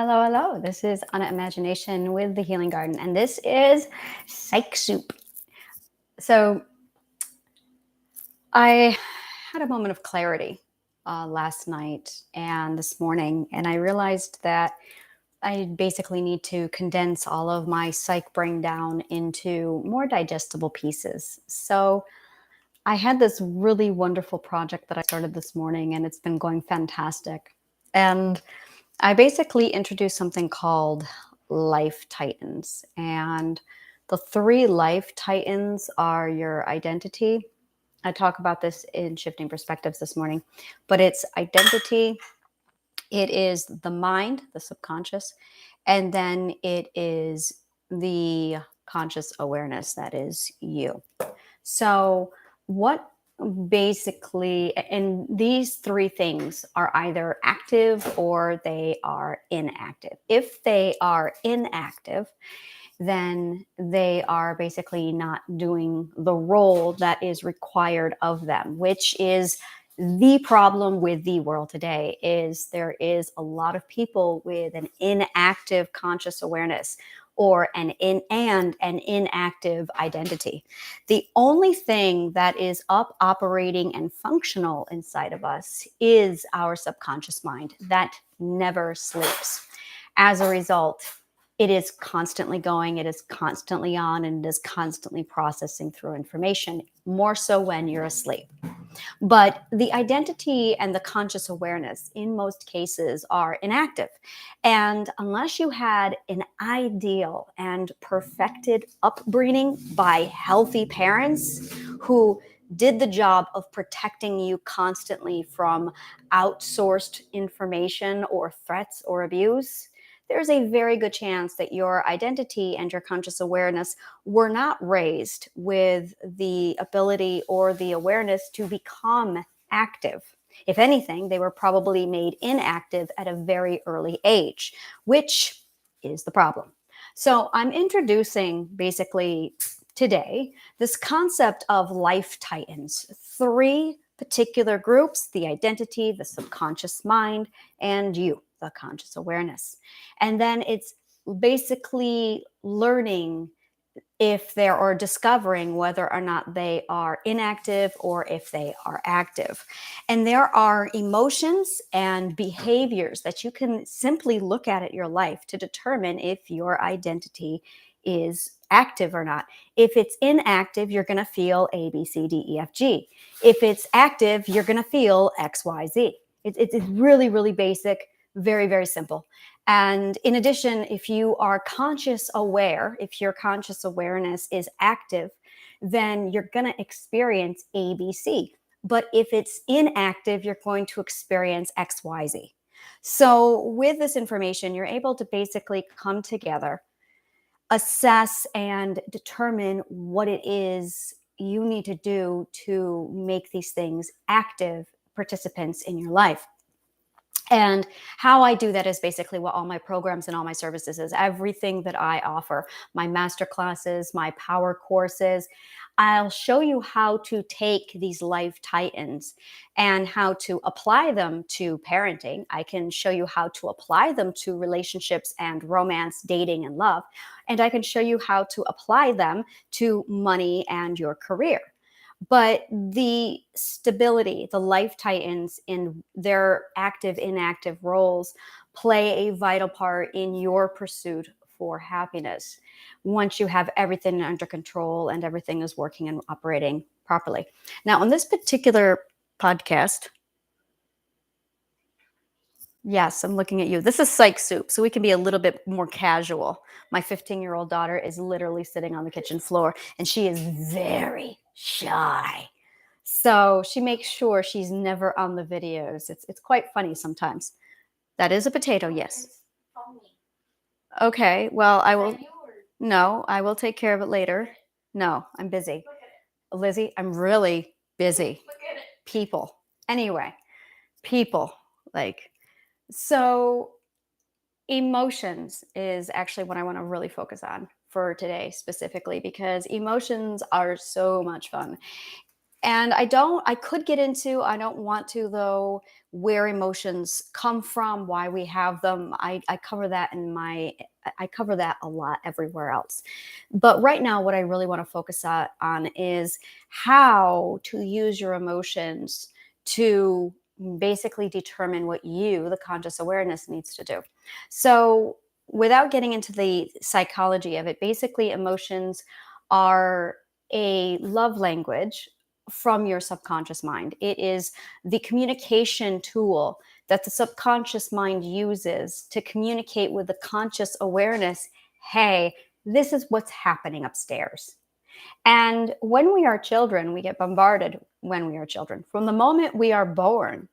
Hello, hello. This is Anna Imagination with the Healing Garden, and this is Psych Soup. So, I had a moment of clarity last night and this morning, and I realized that I basically need to condense all of my psych brain down into more digestible pieces. So, I had this really wonderful project that I started this morning, and it's been going fantastic. And I basically introduced something called Life Titans. And the three Life Titans are your identity. I talk about this in Shifting Perspectives this morning, but it's identity, it is the mind, the subconscious, and then it is the conscious awareness that is you. So, what basically, and these three things are either active or they are inactive. If they are inactive, then they are basically not doing the role that is required of them, which is the problem with the world today is there is a lot of people with an inactive conscious awareness or an inactive identity. The only thing that is up, operating, and functional inside of us is our subconscious mind that never sleeps. As a result, it is constantly going, it is constantly on, and it is constantly processing through information, more so when you're asleep. But the identity and the conscious awareness in most cases are inactive. And unless you had an ideal and perfected upbringing by healthy parents who did the job of protecting you constantly from outsourced information or threats or abuse, there's a very good chance that your identity and your conscious awareness were not raised with the ability or the awareness to become active. If anything, they were probably made inactive at a very early age, which is the problem. So I'm introducing basically today this concept of life titans, three particular groups: the identity, the subconscious mind, and you, the conscious awareness. And then it's basically learning if they're or discovering whether or not they are inactive or if they are active. And there are emotions and behaviors that you can simply look at your life to determine if your identity is active or not. If it's inactive, you're going to feel A, B, C, D, E, F, G. If it's active, you're going to feel X, Y, Z. It's really, really basic, very, very simple. And in addition, if you are conscious aware, if your conscious awareness is active, then you're going to experience ABC. But if it's inactive, you're going to experience XYZ. So with this information, you're able to basically come together, assess and determine what it is you need to do to make these things active participants in your life. And how I do that is basically what all my programs and all my services is. Everything that I offer, my master classes, my power courses, I'll show you how to take these life titans and how to apply them to parenting. I can show you how to apply them to relationships and romance, dating, and love. And I can show you how to apply them to money and your career. But the stability, the life titans in their active, inactive roles play a vital part in your pursuit for happiness once you have everything under control and everything is working and operating properly. Now, on this particular podcast, yes, I'm looking at you. This is Psych Soup, so we can be a little bit more casual. My 15-year-old daughter is literally sitting on the kitchen floor, and she is very shy. So she makes sure she's never on the videos. It's quite funny sometimes. That is a potato, yes. Okay, well, I will. No, I will take care of it later. No, I'm busy. Lizzie, I'm really busy. People. Anyway, people. Like, so emotions is actually what I want to really focus on for today specifically because emotions are so much fun. And I could get into, I don't want to though, where emotions come from, why we have them. I cover that in I cover that a lot everywhere else. But right now, what I really want to focus on is how to use your emotions to basically determine what you, the conscious awareness, needs to do. So, without getting into the psychology of it, basically, emotions are a love language from your subconscious mind. It is the communication tool that the subconscious mind uses to communicate with the conscious awareness. Hey, this is what's happening upstairs. And when we are children, we get bombarded when we are children. From the moment we are born,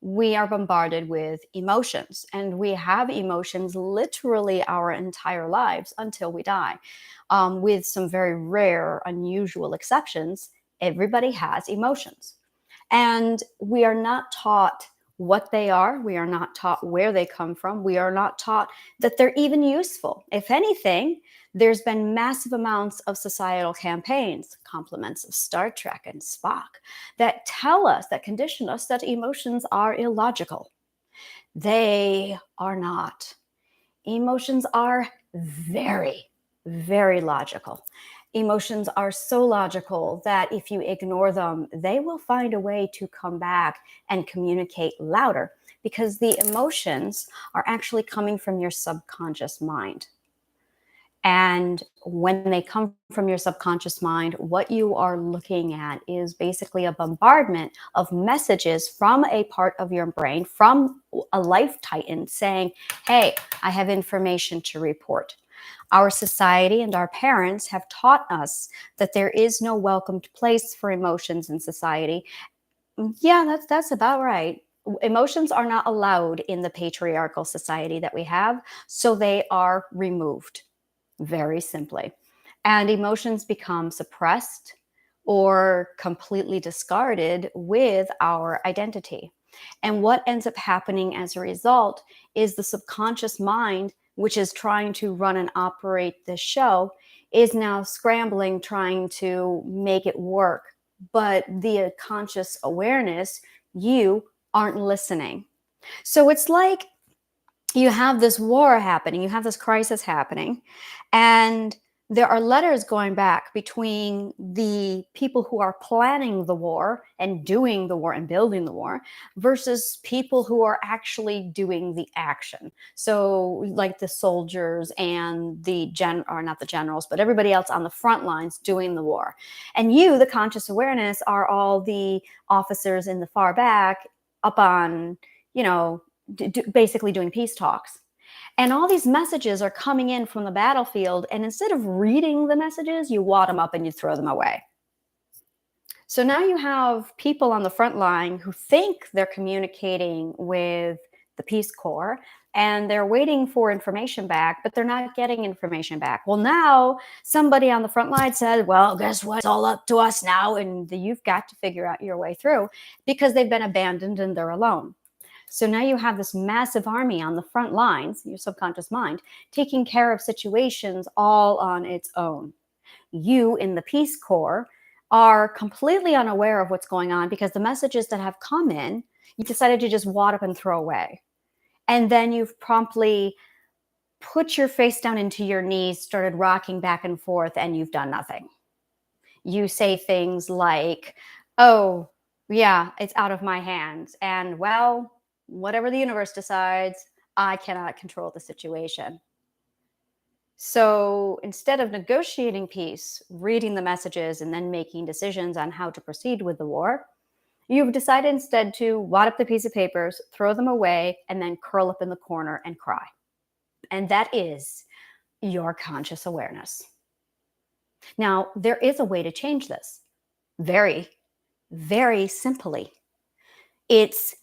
we are bombarded with emotions, and we have emotions literally our entire lives until we die. With some very rare, unusual exceptions, everybody has emotions. And we are not taught what they are. We are not taught where they come from. We are not taught that they're even useful. If anything, there's been massive amounts of societal campaigns, compliments of Star Trek and Spock, that tell us, that condition us that emotions are illogical. They are not. Emotions are very, very logical. Emotions are so logical that if you ignore them, they will find a way to come back and communicate louder, because the emotions are actually coming from your subconscious mind. And when they come from your subconscious mind, what you are looking at is basically a bombardment of messages from a part of your brain, from a life titan saying, hey, I have information to report. Our society and our parents have taught us that there is no welcomed place for emotions in society. Yeah, that's about right. Emotions are not allowed in the patriarchal society that we have, so they are removed, very simply. And emotions become suppressed or completely discarded with our identity. And what ends up happening as a result is the subconscious mind, which is trying to run and operate this show, is now scrambling, trying to make it work. But the conscious awareness, you aren't listening. So it's like you have this war happening, you have this crisis happening, and there are letters going back between the people who are planning the war and doing the war and building the war versus people who are actually doing the action. So, like the soldiers and or not the generals, but everybody else on the front lines doing the war. And you, the conscious awareness, are all the officers in the far back up on, you know, basically doing peace talks. And all these messages are coming in from the battlefield. And instead of reading the messages, you wad them up and you throw them away. So now you have people on the front line who think they're communicating with the Peace Corps and they're waiting for information back, but they're not getting information back. Well, now somebody on the front line said, well, guess what? It's all up to us now. And you've got to figure out your way through, because they've been abandoned and they're alone. So now you have this massive army on the front lines, your subconscious mind, taking care of situations all on its own. You in the Peace Corps are completely unaware of what's going on, because the messages that have come in, you decided to just wad up and throw away. And then you've promptly put your face down into your knees, started rocking back and forth, and you've done nothing. You say things like, oh, yeah, it's out of my hands. And well, whatever the universe decides, I cannot control the situation. So instead of negotiating peace, reading the messages, and then making decisions on how to proceed with the war, you've decided instead to wad up the piece of papers, throw them away, and then curl up in the corner and cry. And that is your conscious awareness. Now, there is a way to change this. Very, very simply. It's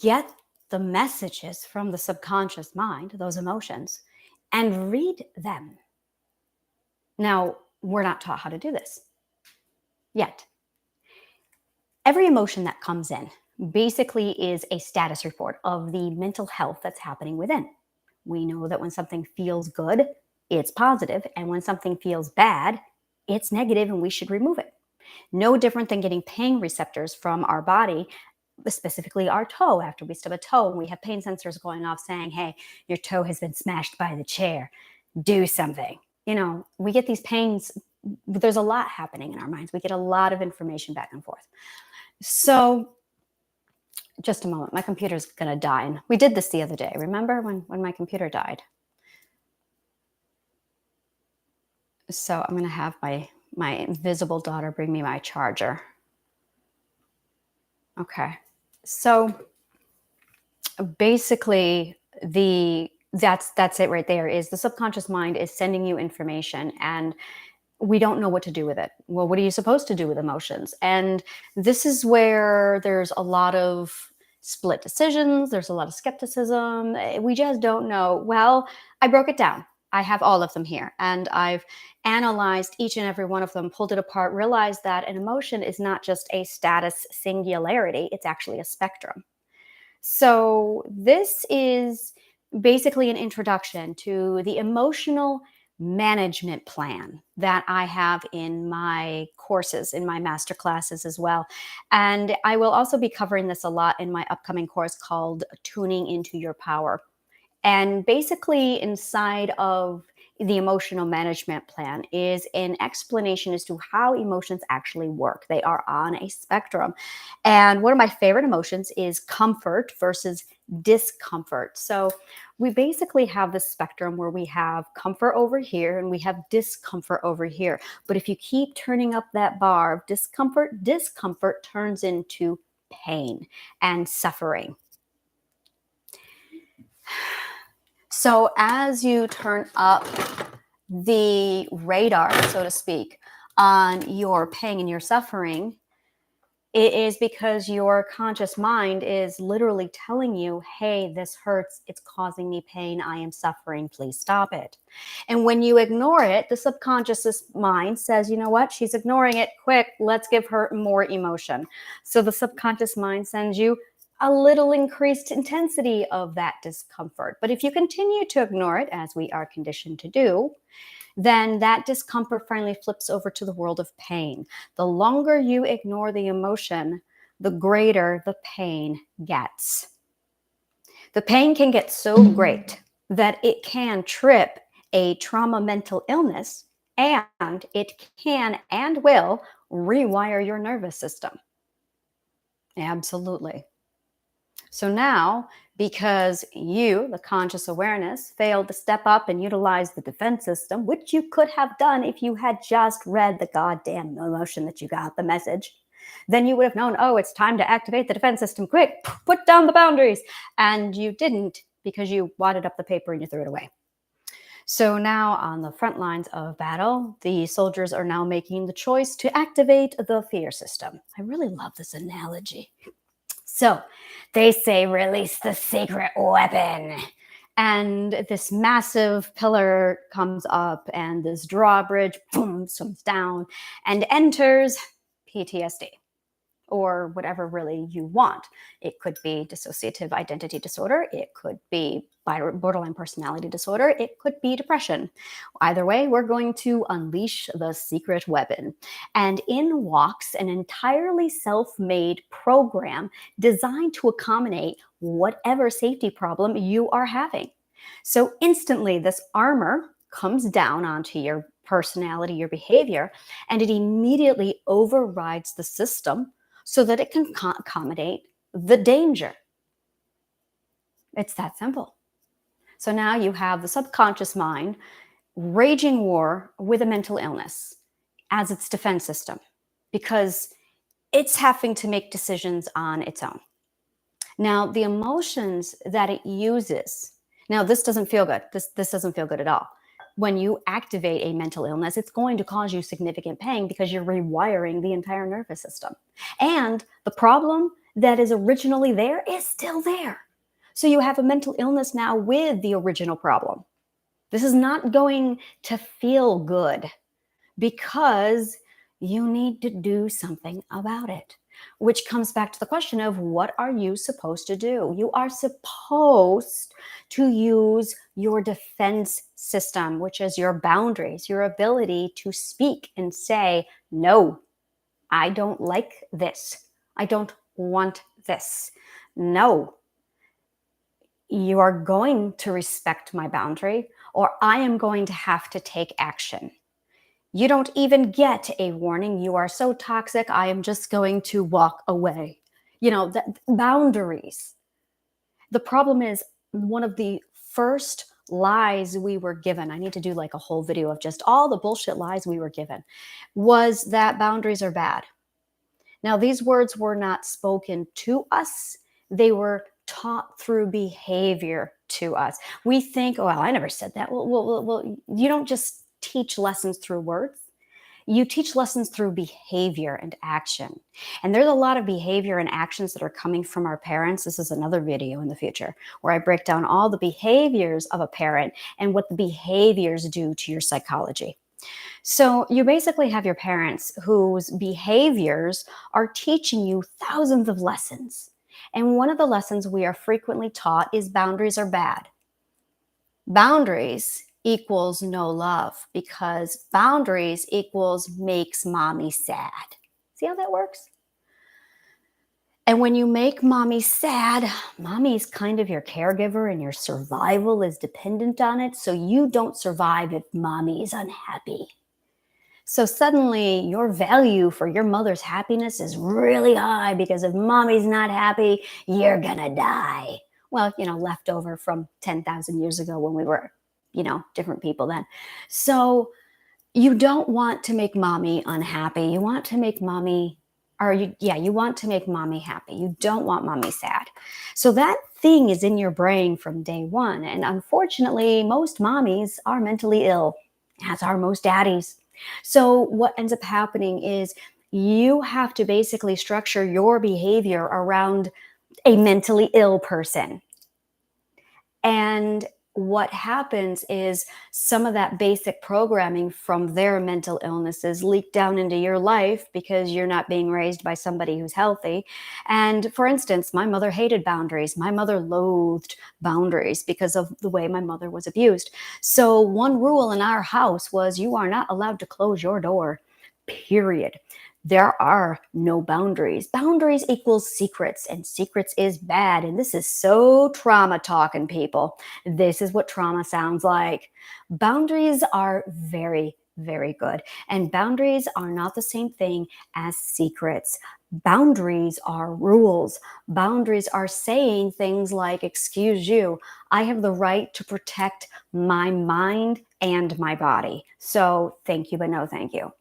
get the messages from the subconscious mind, those emotions, and read them. Now, we're not taught how to do this yet. Every emotion that comes in basically is a status report of the mental health that's happening within. We know that when something feels good, it's positive, and when something feels bad, it's negative and we should remove it. No different than getting pain receptors from our body, specifically our toe. After we stub a toe, we have pain sensors going off saying, hey, your toe has been smashed by the chair. Do something. We get these pains. There's a lot happening in our minds. We get a lot of information back and forth. So just a moment. My computer's going to die. And we did this the other day. Remember when my computer died? So I'm going to have my invisible daughter bring me my charger. Okay. So basically that's it right there. Is the subconscious mind is sending you information, and we don't know what to do with it. Well, what are you supposed to do with emotions? And this is where there's a lot of split decisions. There's a lot of skepticism. We just don't know. Well, I broke it down. I have all of them here, and I've analyzed each and every one of them, pulled it apart, realized that an emotion is not just a status singularity. It's actually a spectrum. So, this is basically an introduction to the emotional management plan that I have in my courses, in my master classes as well. And I will also be covering this a lot in my upcoming course called Tuning into Your Power. And basically, inside of the emotional management plan is an explanation as to how emotions actually work. They are on a spectrum. And one of my favorite emotions is comfort versus discomfort. So we basically have this spectrum where we have comfort over here and we have discomfort over here. But if you keep turning up that bar of discomfort turns into pain and suffering. So as you turn up the radar, so to speak, on your pain and your suffering, it is because your conscious mind is literally telling you, hey, this hurts. It's causing me pain. I am suffering. Please stop it. And when you ignore it, the subconscious mind says, you know what? She's ignoring it. Quick, let's give her more emotion. So the subconscious mind sends you a little increased intensity of that discomfort. But if you continue to ignore it, as we are conditioned to do, then that discomfort finally flips over to the world of pain. The longer you ignore the emotion, the greater the pain gets. The pain can get so great that it can trip a trauma mental illness, and it can and will rewire your nervous system. Absolutely. So now, because you, the conscious awareness, failed to step up and utilize the defense system, which you could have done if you had just read the goddamn emotion that you got, the message, then you would have known, oh, it's time to activate the defense system. Quick, put down the boundaries. And you didn't, because you wadded up the paper and you threw it away. So now on the front lines of battle, the soldiers are now making the choice to activate the fear system. I really love this analogy. So they say, release the secret weapon. And this massive pillar comes up, and this drawbridge, boom, comes down and enters PTSD, or whatever really you want. It could be dissociative identity disorder. It could be borderline personality disorder. It could be depression. Either way, we're going to unleash the secret weapon. And in walks an entirely self-made program designed to accommodate whatever safety problem you are having. So instantly, this armor comes down onto your personality, your behavior, and it immediately overrides the system so that it can accommodate the danger. It's that simple. So now you have the subconscious mind raging war with a mental illness as its defense system, because it's having to make decisions on its own. Now, the emotions that it uses, now this doesn't feel good. This doesn't feel good at all. When you activate a mental illness, it's going to cause you significant pain because you're rewiring the entire nervous system. And the problem that is originally there is still there. So you have a mental illness now with the original problem. This is not going to feel good because you need to do something about it, which comes back to the question of what are you supposed to do? You are supposed to use your defense system, which is your boundaries, your ability to speak and say no. I don't like this. I don't want this. No, you are going to respect my boundary, or I am going to have to take action. You don't even get a warning. You are so toxic. I am just going to walk away. Boundaries. The problem is, one of the first lies we were given, I need to do like a whole video of just all the bullshit lies we were given, was that boundaries are bad. Now, these words were not spoken to us, they were taught through behavior to us. We think, oh, well, I never said that. Well, you don't just teach lessons through words. You teach lessons through behavior and action. And there's a lot of behavior and actions that are coming from our parents. This is another video in the future where I break down all the behaviors of a parent and what the behaviors do to your psychology. So you basically have your parents whose behaviors are teaching you thousands of lessons. And one of the lessons we are frequently taught is boundaries are bad. Boundaries equals no love, because boundaries equals makes mommy sad. See how that works? And when you make mommy sad, mommy's kind of your caregiver and your survival is dependent on it. So you don't survive if mommy is unhappy. So suddenly your value for your mother's happiness is really high, because if mommy's not happy, you're gonna die. Well, left over from 10,000 years ago when we were, different people then. So you don't want to make mommy unhappy. You want to make mommy, you want to make mommy happy. You don't want mommy sad. So that thing is in your brain from day one. And unfortunately, most mommies are mentally ill, as are most daddies. So what ends up happening is you have to basically structure your behavior around a mentally ill person. And what happens is some of that basic programming from their mental illnesses leak down into your life because you're not being raised by somebody who's healthy. And for instance, my mother hated boundaries. My mother loathed boundaries because of the way my mother was abused. So one rule in our house was you are not allowed to close your door, period. There are no boundaries. Boundaries equals secrets, and secrets is bad. And this is so trauma talking, people. This is what trauma sounds like. Boundaries are very, very good. And boundaries are not the same thing as secrets. Boundaries are rules. Boundaries are saying things like, excuse you, I have the right to protect my mind and my body. So thank you, but no thank you.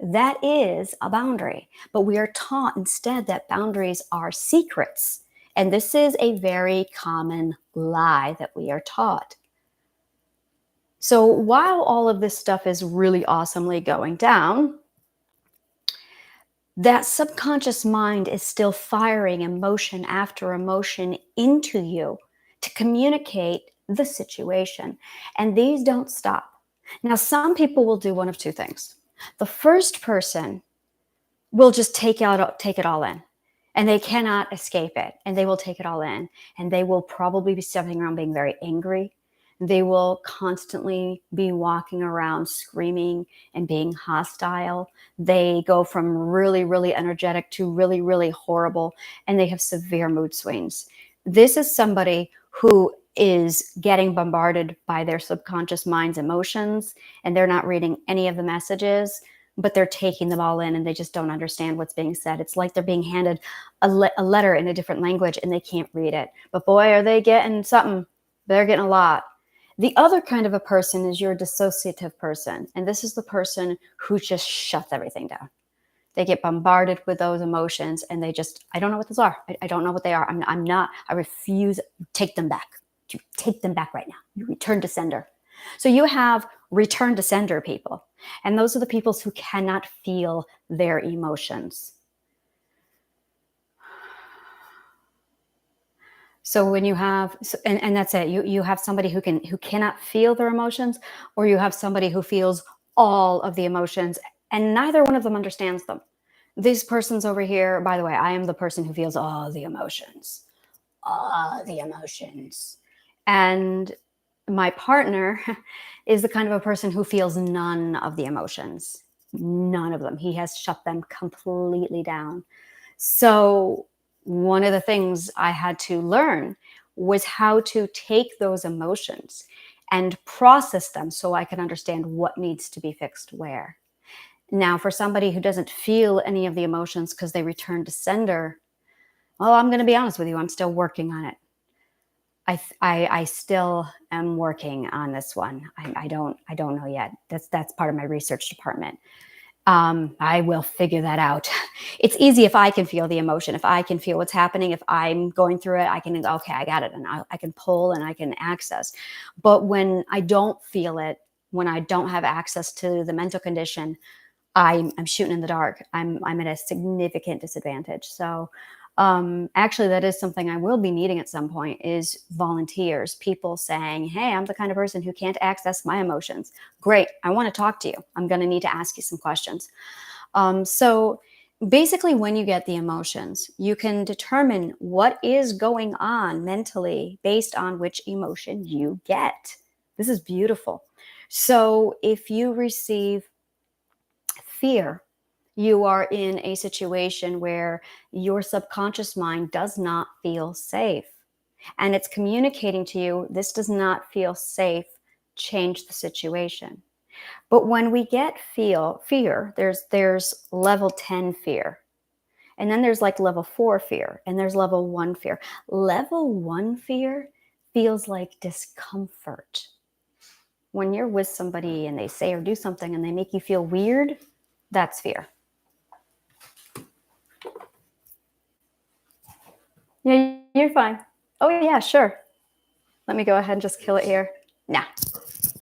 That is a boundary. But we are taught instead that boundaries are secrets. And this is a very common lie that we are taught. So while all of this stuff is really awesomely going down, that subconscious mind is still firing emotion after emotion into you to communicate the situation. And these don't stop. Now, some people will do one of two things. The first person will just take it all in, and they cannot escape it, and they will take it all in, and they will probably be stepping around being very angry. They will constantly be walking around screaming and being hostile. They go from really, really energetic to really, really horrible, and they have severe mood swings. This is somebody who is getting bombarded by their subconscious mind's emotions, and they're not reading any of the messages, but they're taking them all in, and they just don't understand what's being said. It's like they're being handed a letter in a different language and they can't read it. But boy, are they getting something. They're getting a lot. The other kind of a person is your dissociative person. And this is the person who just shuts everything down. They get bombarded with those emotions and they just, I don't know what those are. I don't know what they are. I refuse. Take them back. You take them back right now. You return to sender. So you have return to sender people. And those are the people who cannot feel their emotions. So when you have, and that's it, you have somebody who cannot feel their emotions, or you have somebody who feels all of the emotions, and neither one of them understands them. These persons over here, by the way, I am the person who feels all the emotions. All the emotions. And my partner is the kind of a person who feels none of the emotions. None of them. He has shut them completely down. So, one of the things I had to learn was how to take those emotions and process them so I can understand what needs to be fixed where. Now, for somebody who doesn't feel any of the emotions because they return to sender, well, I'm going to be honest with you, I'm still working on it. I still am working on this one. I don't know yet. That's part of my research department. I will figure that out. It's easy if I can feel the emotion, if I can feel what's happening, if I'm going through it, I can, okay, I got it. And I can pull and I can access. But when I don't feel it, when I don't have access to the mental condition, I'm shooting in the dark. I'm at a significant disadvantage. So actually that is something I will be needing at some point is volunteers, people saying, hey, I'm the kind of person who can't access my emotions. Great. I want to talk to you. I'm going to need to ask you some questions. So basically when you get the emotions, you can determine what is going on mentally based on which emotion you get. This is beautiful. So if you receive fear, you are in a situation where your subconscious mind does not feel safe. And it's communicating to you, this does not feel safe, change the situation. But when we get fear, there's level 10 fear. And then there's like level 4 fear, and there's level 1 fear. Level 1 fear feels like discomfort. When you're with somebody and they say or do something and they make you feel weird, that's fear. Yeah, you're fine. Oh, yeah, sure. Let me go ahead and just kill it here. Nah.